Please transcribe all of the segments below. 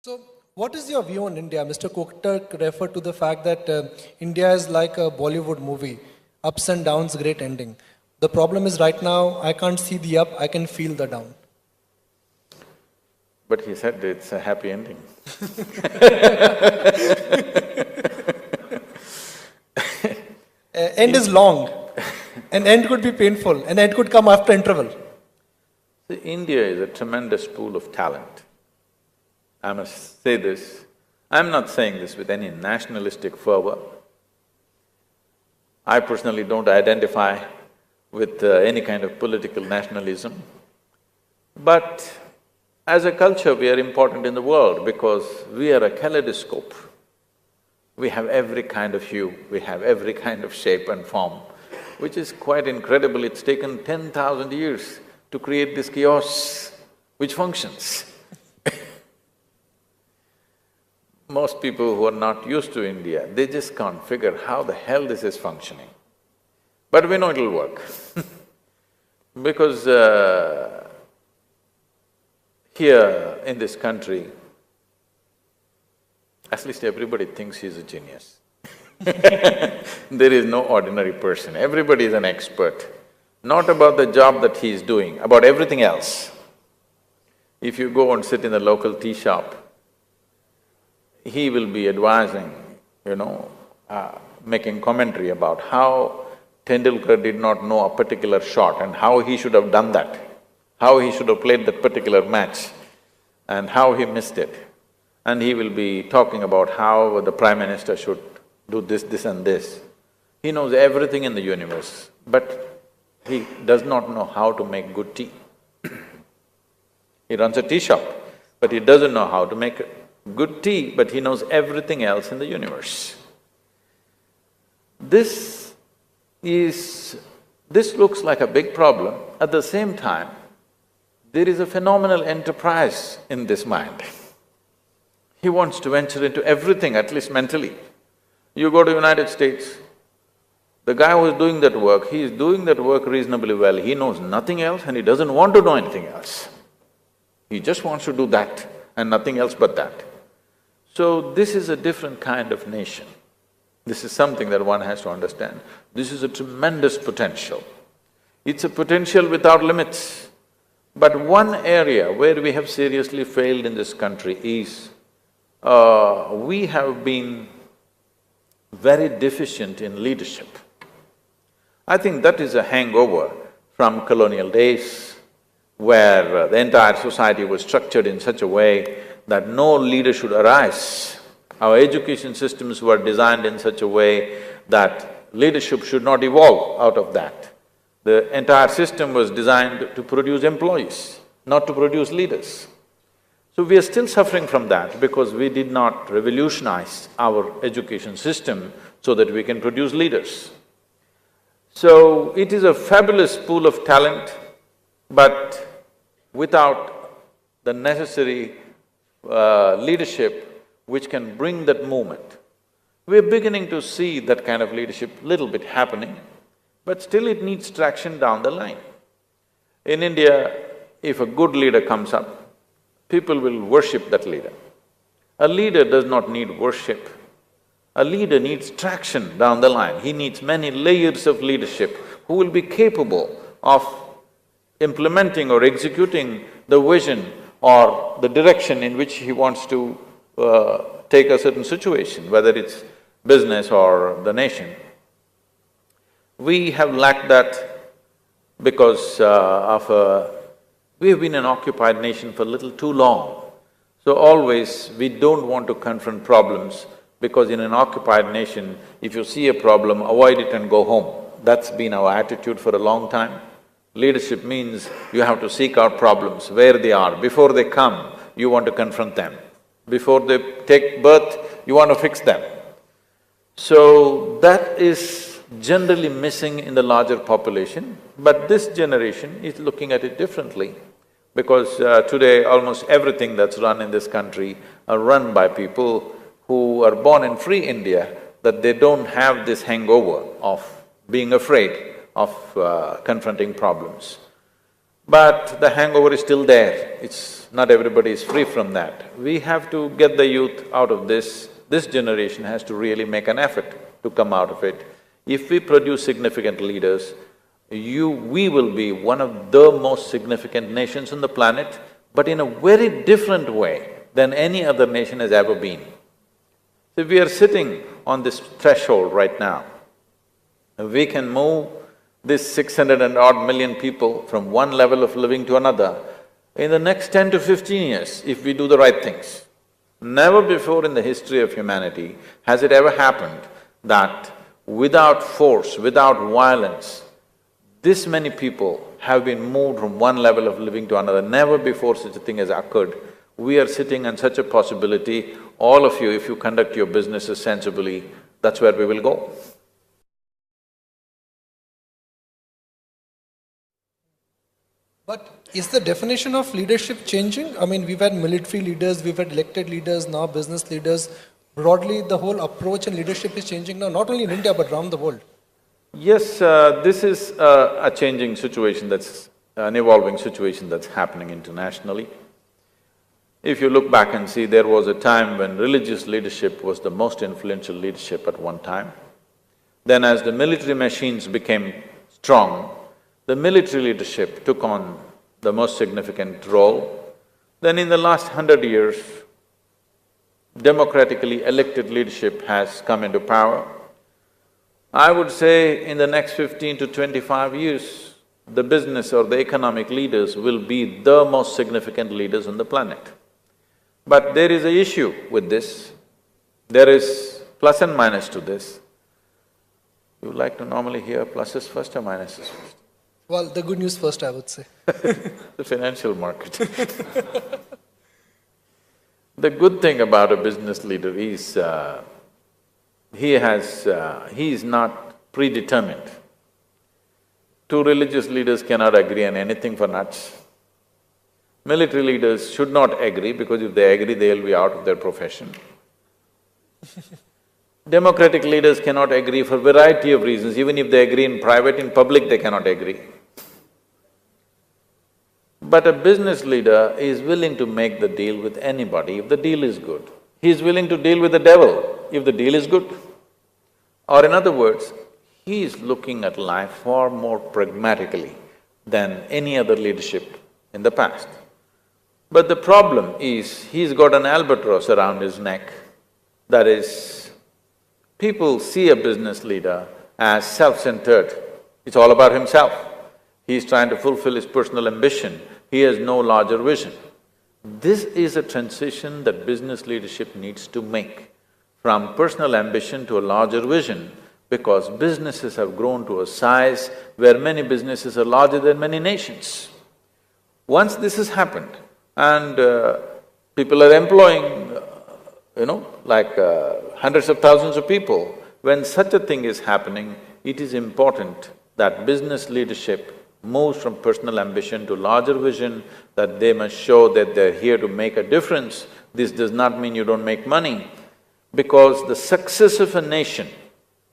So, what is your view on India? Mr. Koktak referred to the fact that India is like a Bollywood movie, ups and downs, great ending. The problem is right now, I can't see the up, I can feel the down. But he said it's a happy ending. End is long, an end could be painful, an end could come after interval. See, India is a tremendous pool of talent. I must say this. I'm not saying this with any nationalistic fervor. I personally don't identify with any kind of political nationalism. But as a culture, we are important in the world because we are a kaleidoscope. We have every kind of hue, we have every kind of shape and form, which is quite incredible. It's taken 10,000 years to create this chaos which functions. Most people who are not used to India, they just can't figure how the hell this is functioning. But we know it'll work because here in this country, at least everybody thinks he's a genius. There is no ordinary person, everybody is an expert, not about the job that he is doing, about everything else. If you go and sit in the local tea shop, he will be advising, making commentary about how Tendulkar did not know a particular shot and how he should have done that, how he should have played that particular match and how he missed it. And he will be talking about how the Prime Minister should do this, this and this. He knows everything in the universe, but he does not know how to make good tea. He runs a tea shop, but he doesn't know how to make good tea, but he knows everything else in the universe. This looks like a big problem. At the same time, there is a phenomenal enterprise in this mind. He wants to venture into everything, at least mentally. You go to United States, the guy who is doing that work, he is doing that work reasonably well. He knows nothing else and he doesn't want to know anything else. He just wants to do that and nothing else but that. So this is a different kind of nation. This is something that one has to understand. This is a tremendous potential. It's a potential without limits. But one area where we have seriously failed in this country is, we have been very deficient in leadership. I think that is a hangover from colonial days, where the entire society was structured in such a way that no leader should arise. Our education systems were designed in such a way that leadership should not evolve out of that. The entire system was designed to produce employees, not to produce leaders. So we are still suffering from that because we did not revolutionize our education system so that we can produce leaders. So it is a fabulous pool of talent, but without the necessary leadership which can bring that movement. We're beginning to see that kind of leadership little bit happening, but still it needs traction down the line. In India, if a good leader comes up, people will worship that leader. A leader does not need worship. A leader needs traction down the line. He needs many layers of leadership who will be capable of implementing or executing the vision or the direction in which he wants to take a certain situation, whether it's business or the nation. We have lacked that because we have been an occupied nation for a little too long. So always we don't want to confront problems because in an occupied nation, if you see a problem, avoid it and go home. That's been our attitude for a long time. Leadership means you have to seek out problems where they are. Before they come, you want to confront them. Before they take birth, you want to fix them. So that is generally missing in the larger population, but this generation is looking at it differently because today almost everything that's run in this country are run by people who are born in free India, that they don't have this hangover of being afraid of confronting problems. But the hangover is still there, not everybody is free from that. We have to get the youth out of this. This generation has to really make an effort to come out of it. If we produce significant leaders, we will be one of the most significant nations on the planet, but in a very different way than any other nation has ever been. So we are sitting on this threshold right now. We can move this 600 and odd million people from one level of living to another in the next 10 to 15 years if we do the right things. Never before in the history of humanity has it ever happened that without force, without violence, this many people have been moved from one level of living to another. Never before such a thing has occurred. We are sitting on such a possibility. All of you, if you conduct your businesses sensibly, that's where we will go. But is the definition of leadership changing? I mean, we've had military leaders, we've had elected leaders, now business leaders. Broadly, the whole approach and leadership is changing now, not only in India but around the world. Yes, this is a changing situation that's… an evolving situation that's happening internationally. If you look back and see, there was a time when religious leadership was the most influential leadership at one time. Then as the military machines became strong, the military leadership took on the most significant role. Then in the last 100 years, democratically elected leadership has come into power. I would say in the next 15 to 25 years, the business or the economic leaders will be the most significant leaders on the planet. But there is an issue with this, there is plus and minus to this. You like to normally hear pluses first or minuses first? Well, the good news first, I would say. The financial market. The good thing about a business leader is, he is not predetermined. Two religious leaders cannot agree on anything for nuts. Military leaders should not agree because if they agree, they'll be out of their profession. Democratic leaders cannot agree for a variety of reasons. Even if they agree in private, in public they cannot agree. But a business leader is willing to make the deal with anybody if the deal is good. He is willing to deal with the devil if the deal is good. Or in other words, he is looking at life far more pragmatically than any other leadership in the past. But the problem is, he's got an albatross around his neck. That is, people see a business leader as self-centered. It's all about himself. He's trying to fulfill his personal ambition. He has no larger vision. This is a transition that business leadership needs to make from personal ambition to a larger vision, because businesses have grown to a size where many businesses are larger than many nations. Once this has happened and people are employing, hundreds of thousands of people, when such a thing is happening, it is important that business leadership moves from personal ambition to larger vision, that they must show that they're here to make a difference. This does not mean you don't make money, because the success of a nation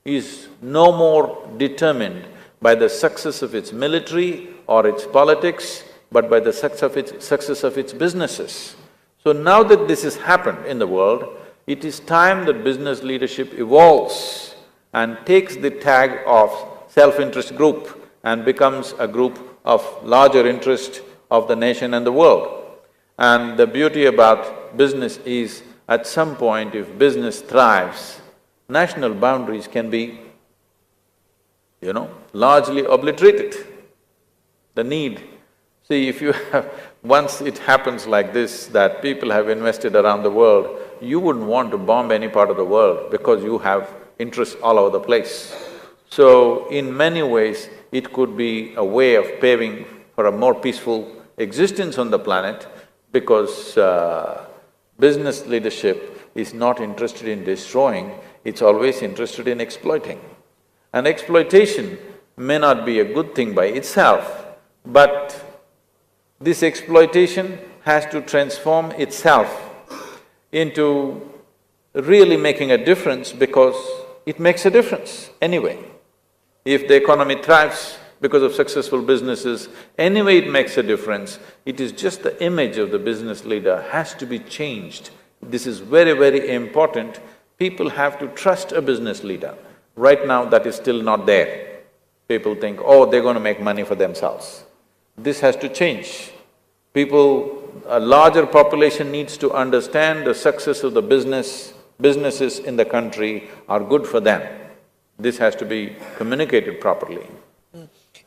is no more determined by the success of its military or its politics, but by the success of its businesses. So now that this has happened in the world, it is time that business leadership evolves and takes the tag of self-interest group and becomes a group of larger interest of the nation and the world. And the beauty about business is, at some point if business thrives, national boundaries can be, largely obliterated. The need… See, if you have… once it happens like this, that people have invested around the world, you wouldn't want to bomb any part of the world because you have interests all over the place. So, in many ways, it could be a way of paving for a more peaceful existence on the planet, because business leadership is not interested in destroying, it's always interested in exploiting. And exploitation may not be a good thing by itself, but this exploitation has to transform itself into really making a difference, because it makes a difference anyway. If the economy thrives because of successful businesses. Anyway, it makes a difference. It is just the image of the business leader has to be changed. This is very, very important. People have to trust a business leader. Right now, that is still not there. People think, oh, they're going to make money for themselves. This has to change. A larger population needs to understand the success of the businesses in the country are good for them. This has to be communicated properly.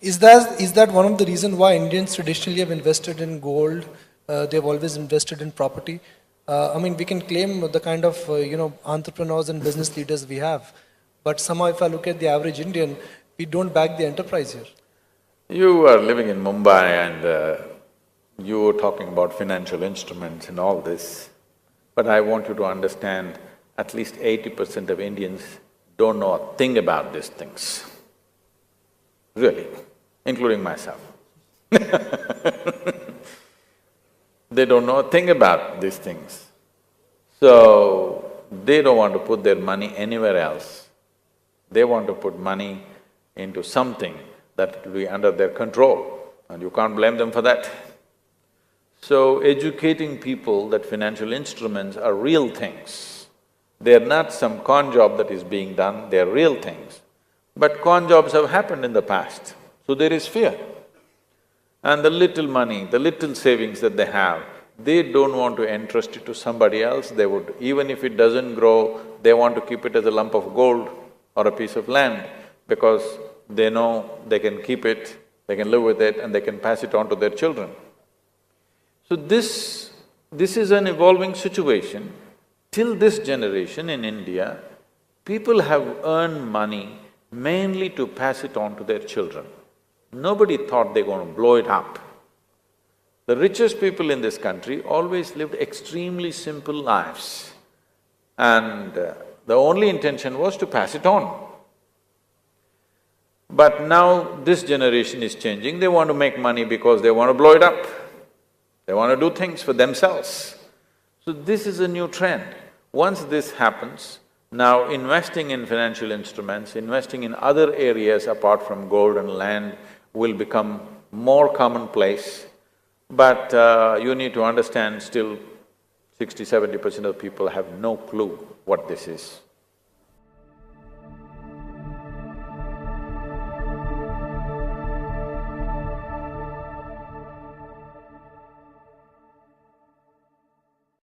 Is that one of the reasons why Indians traditionally have invested in gold? They've always invested in property. I mean, we can claim the kind of entrepreneurs and business leaders we have, but somehow if I look at the average Indian, we don't back the enterprise here. You are living in Mumbai and you were talking about financial instruments and all this, but I want you to understand at least 80% of Indians don't know a thing about these things, really, including myself. They don't know a thing about these things. So, they don't want to put their money anywhere else. They want to put money into something that will be under their control, and you can't blame them for that. So, educating people that financial instruments are real things. They're not some con job that is being done, they're real things. But con jobs have happened in the past, so there is fear. And the little money, the little savings that they have, they don't want to entrust it to somebody else. They would… even if it doesn't grow, they want to keep it as a lump of gold or a piece of land because they know they can keep it, they can live with it and they can pass it on to their children. So this is an evolving situation. Till this generation in India, people have earned money mainly to pass it on to their children. Nobody thought they're going to blow it up. The richest people in this country always lived extremely simple lives, and the only intention was to pass it on. But now this generation is changing, they want to make money because they want to blow it up. They want to do things for themselves. So this is a new trend. Once this happens, now investing in financial instruments, investing in other areas apart from gold and land will become more commonplace. But you need to understand still 60–70% of people have no clue what this is.